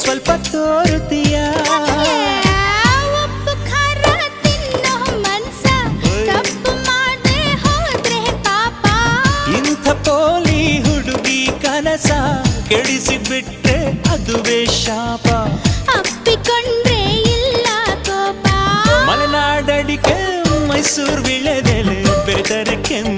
ಸ್ವಲ್ಪ ತೋರುತ್ತೀಯ ಉಪ್ಪು ಖಾರ ತಿನ್ನೋ ಮನ್ಸ ತಪ್ಪು ಮಾಡದೆ ಹೋದ್ರೆ ಪಾಪ ಇಂಥ ಪೋಲಿ ಹುಡುಗಿ ಕನಸ ಕೆಡಿಸಿಬಿಟ್ರೆ ಅದುವೇ ಶಾಪ ಅಪ್ಪಿಕೊಂಡ್ರೆ ಇಲ್ಲ ಕೋಪ ಮಲೆನಾಡಡಿಕೆ ಮೈಸೂರು ವಿಳೆದೆಲೆ ಬೆರೆತರೆ ಕೆಂಪು